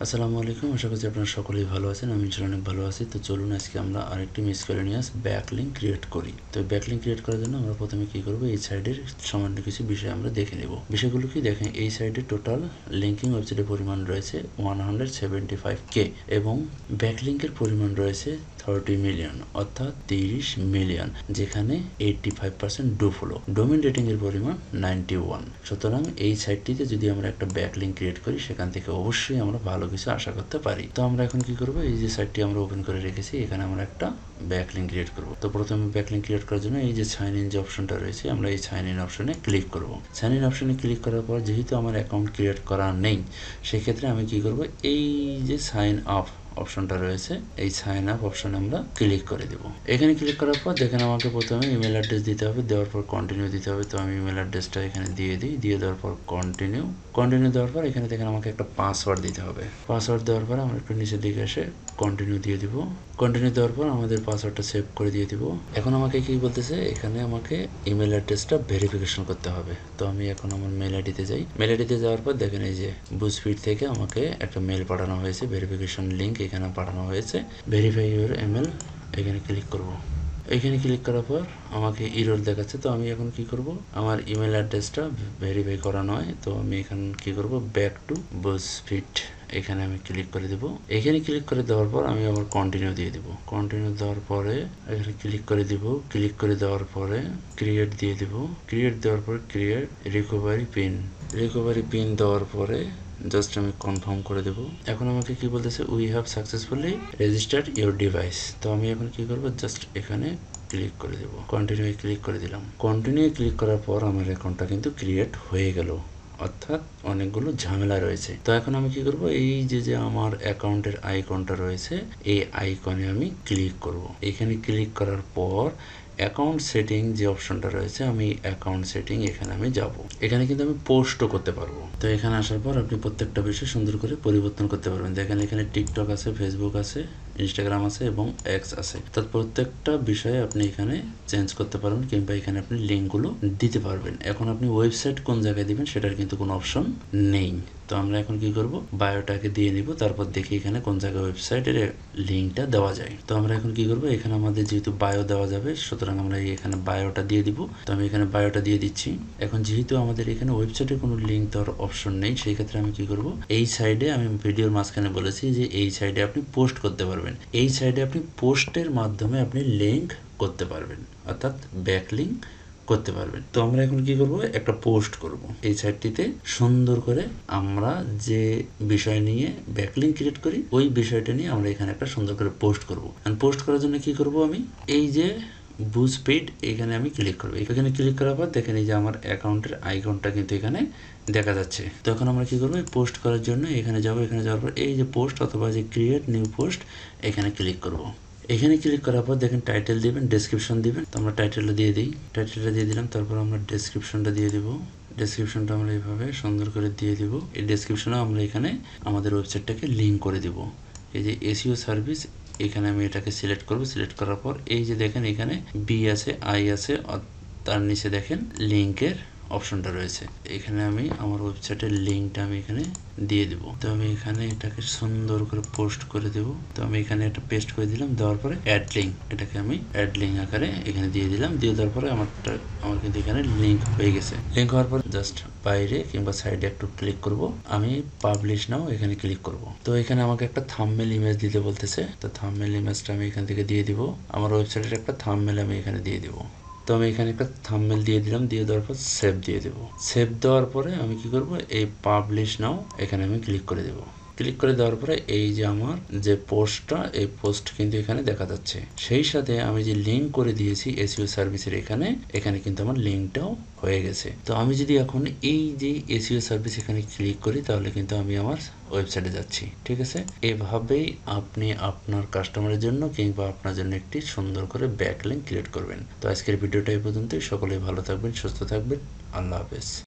আসসালামু আলাইকুম, আশা করছি আপনারা সকলেই ভালো আছেন। আমি ইনশাআল্লাহ অনেক ভালো আছি। তো চলুন আজকে আমরা আরেকটি মিসcellaneous ব্যাকলিঙ্ক ক্রিয়েট করি। তো ব্যাকলিঙ্ক ক্রিয়েট করার জন্য আমরা প্রথমে কি করব, এই সাইডের সামান্য কিছু বিষয় আমরা দেখে নেব। বিষয়গুলো কি দেখেন, এই সাইডে টোটাল লিঙ্কিং ওয়েবসাইটের পরিমাণ রয়েছে 175k এবং ব্যাকলিঙ্কের পরিমাণ রয়েছে 30 মিলিয়ন অর্থাৎ 30 মিলিয়ন, যেখানে 85% ডু ফলো। ডোমেন রেটিং এর পরিমাণ 91। সুতরাং এই সাইটটিতে যদি আমরা একটা ব্যাকলিঙ্ক ক্রিয়েট করি, সেখান থেকে অবশ্যই আমরা ভালো কিছু আশা করতে পারি। তো আমরা এখন কি করব, এই যে সাইটটি আমরা ওপেন করে রেখেছি, এখানে আমরা একটা ব্যাকলিঙ্ক ক্রিয়েট করব। তো প্রথমে ব্যাকলিঙ্ক ক্রিয়েট করার জন্য এই যে সাইন ইন যে অপশনটা রয়েছে, আমরা এই সাইন ইন অপশনে ক্লিক করব। সাইন ইন অপশনে ক্লিক করার পর যেহেতু আমার অ্যাকাউন্ট ক্রিয়েট করা নেই, সেক্ষেত্রে আমি কি করব, এই যে সাইন আপ অপশনটা রয়েছে, এই সাইন আপ অপশনে আমরা ক্লিক করে দেব। এখানে ক্লিক করার পর দেখেন আমাকে প্রথমে ইমেল অ্যাড্রেস দিতে হবে, দেওয়ার পর কন্টিনিউ দিতে হবে। তো আমি ইমেল অ্যাড্রেসটা এখানে দিয়ে দিই, দিয়ে দেওয়ার পর কন্টিনিউ দেওয়ার পর এখানে দেখেন আমাকে একটা পাসওয়ার্ড দিতে হবে। পাসওয়ার্ড দেওয়ার পর আমরা একটু নিচের দিকে এসে কন্টিনিউ দিয়ে দিব। কন্টিনিউ দেওয়ার পর আমাদের পাসওয়ার্ডটা সেভ করে দিয়ে দিব। এখন আমাকে কি বলতেছে, এখানে আমাকে ইমেল অ্যাড্রেসটা ভেরিফিকেশন করতে হবে। তো আমি এখন আমার মেল আইডিতে যাই। মেল আইডিতে যাওয়ার পর দেখেন এই যে বুজফিট থেকে আমাকে একটা মেল পাঠানো হয়েছে, ভেরিফিকেশন লিঙ্ক এখানে পাঠানো হয়েছে। ভেরিফাই ইউর ইমেল, এখানে ক্লিক করব। এখানে ক্লিক করার পর আমাকে ইরর দেখাচ্ছে। তো আমি এখন কি করব, আমার ইমেল অ্যাড্রেসটা ভেরিফাই করা নয়, তো আমি এখন কি করব, ব্যাক টু বুজফিট এখানে আমি ক্লিক করে দেব। এখানে ক্লিক করে দেওয়ার পর আমি আবার কন্টিনিউ দিয়ে দিব। কন্টিনিউ দেওয়ার পরে এখানে ক্লিক করে দিব। ক্লিক করে দেওয়ার পরে ক্রিয়েট দিয়ে দিব। ক্রিয়েট দেওয়ার পরে ক্রিয়েট রিকভারি পিন দেওয়ার পরে জাস্ট আমি কনফার্ম করে দেব। এখন আমাকে কি বলতেছে, we have successfully registered your device. তো আমি এখন কি করব, জাস্ট এখানে ক্লিক করে দেব। কন্টিনিউ ক্লিক করে দিলাম। কন্টিনিউ ক্লিক করার পর আমার অ্যাকাউন্টটা কিন্তু ক্রিয়েট হয়ে গেল, অর্থাৎ অনেকগুলো ঝামেলা রয়েছে। তো এখন আমি কি করব, এই যে আমার অ্যাকাউন্টের আইকনটা রয়েছে, এই আইকনে আমি ক্লিক করব। এখানে ক্লিক করার পর অ্যাকাউন্ট সেটিং যে অপশনটা রয়েছে, আমি অ্যাকাউন্ট সেটিং এখানে আমি যাব। এখানে কিন্তু আমি পোস্টও করতে পারবো। তো এখানে আসার পর আপনি প্রত্যেকটা বিষয় সুন্দর করে পরিবর্তন করতে পারবেন। দেখেন এখানে টিকটক আছে, ফেসবুক আছে, ইনস্টাগ্রাম আছে এবং এক্স আছে। তো প্রত্যেকটা বিষয়ে আপনি এখানে চেঞ্জ করতে পারবেন, কিংবা এখানে আপনি লিঙ্কগুলো দিতে পারবেন। এখন আপনি ওয়েবসাইট কোন জায়গায় দিবেন সেটার কিন্তু কোনো অপশন নেই। তো আমরা এখন কি করব, বায়োটাকে দিয়ে নিব, তারপর দেখি এখানে কোন জায়গায় ওয়েবসাইটের লিঙ্কটা দেওয়া যায়। তো আমরা এখন কি করব, এখানে আমাদের যেহেতু বায়ো দেওয়া যাবে, সুতরাং আমরা এখানে বায়োটা দিয়ে দিব। তো আমি এখানে বায়োটা দিয়ে দিচ্ছি। এখন যেহেতু আমাদের এখানে ওয়েবসাইটের কোনো লিঙ্ক দেওয়ার অপশন নেই, সেই ক্ষেত্রে আমি কি করব, এই সাইডে আমি ভিডিওর মাঝখানে বলেছি যে এই সাইডে আপনি পোস্ট করতে পারবেন। এই সাইডে আপনি পোস্টের মাধ্যমে আপনি লিঙ্ক করতে পারবেন, অর্থাৎ ব্যাকলিঙ্ক করতে পারবেন। তো আমরা এখন কি করব, একটা পোস্ট করব এই সাইটটিতে। সুন্দর করে আমরা যে বিষয় নিয়ে ব্যাকলিঙ্ক ক্রিয়েট করি, ওই বিষয়টা নিয়ে আমরা এখানে একটা সুন্দর করে পোস্ট করব। পোস্ট করার জন্য কি করব, আমি এই যে বুজফিট এখানে আমি ক্লিক করব। এখানে ক্লিক করার পর দেখেন এই যে আমার অ্যাকাউন্টের আইকনটা কিন্তু এখানে দেখা যাচ্ছে। তো এখন আমরা কি করব, পোস্ট করার জন্য এখানে যাব। এখানে যাওয়ার পর এই যে পোস্ট অথবা যে ক্রিয়েট নিউ পোস্ট, এখানে ক্লিক করব। এখানে ক্লিক করার পর দেখেন টাইটেল দিবেন, ডেসক্রিপশন দিবেন। তো আমরা টাইটেলটা দিয়ে দিই। টাইটেলটা দিয়ে দিলাম, তারপর আমরা ডেসক্রিপশনটা দিয়ে দিব। ডেসক্রিপশনটা আমরা এইভাবে সুন্দর করে দিয়ে দিব। এই ডেসক্রিপশনে আমরা এখানে আমাদের ওয়েবসাইটটাকে লিঙ্ক করে দিব। এই যে এসইও সার্ভিস, এখানে আমি এটাকে সিলেক্ট করব। সিলেক্ট করার পর এই যে দেখেন এখানে বি আছে, আই আছে, তার নিচে দেখেন লিঙ্কের অপশনটা রয়েছে। এখানে আমি আমার ওয়েবসাইটের লিঙ্কটা আমি এখানে দিয়ে দেব। তো আমি এখানে এটাকে সুন্দর করে পোস্ট করে দেব। তো আমি এখানে একটা পেস্ট করে দিলাম, দেওয়ার পরে অ্যাড লিঙ্ক, এটাকে আমি অ্যাড লিঙ্ক আকারে এখানে দিয়ে দিলাম। দিয়ে দেওয়ার পরে আমার কিন্তু এখানে লিঙ্ক হয়ে গেছে। লিঙ্ক হওয়ার পর জাস্ট বাইরে কিংবা সাইডে একটু ক্লিক করব। আমি পাবলিশ নাও এখানে ক্লিক করব। তো এখানে আমাকে একটা থাম্বনেল ইমেজ দিতে বলতেছে। তো থাম্বনেল ইমেজটা আমি এখান থেকে দিয়ে দিব। আমার ওয়েবসাইটের একটা থাম্বনেল আমি এখানে দিয়ে দিব। তো আমি এখানে একটা থাম্বনেল দিয়ে দিলাম। দিয়ে দেওয়ার পর সেভ দিয়ে দেবো। সেভ দেওয়ার পরে আমি কি করব, এই পাবলিশ নাও এখানে আমি ক্লিক করে দেব। ক্লিক করে দেওয়ার পরে এই যে আমার যে পোস্টটা, এই পোস্ট কিন্তু এখানে দেখা যাচ্ছে। সেই সাথে আমি যে লিঙ্ক করে দিয়েছি এসইও সার্ভিসের এখানে কিন্তু আমার লিঙ্কটাও হয়ে গেছে। তো আমি যদি এখন এই যে এসইও সার্ভিস এখানে ক্লিক করি, তাহলে কিন্তু আমি আমার ওয়েবসাইটে যাচ্ছি। ঠিক আছে, এভাবেই আপনি আপনার কাস্টমারের জন্য কিংবা আপনার জন্য একটি সুন্দর করে ব্যাকলিঙ্ক ক্রিয়েট করবেন। তো আজকের ভিডিওটা এই পর্যন্তই। সকলেই ভালো থাকবেন, সুস্থ থাকবেন। আল্লাহ হাফেজ।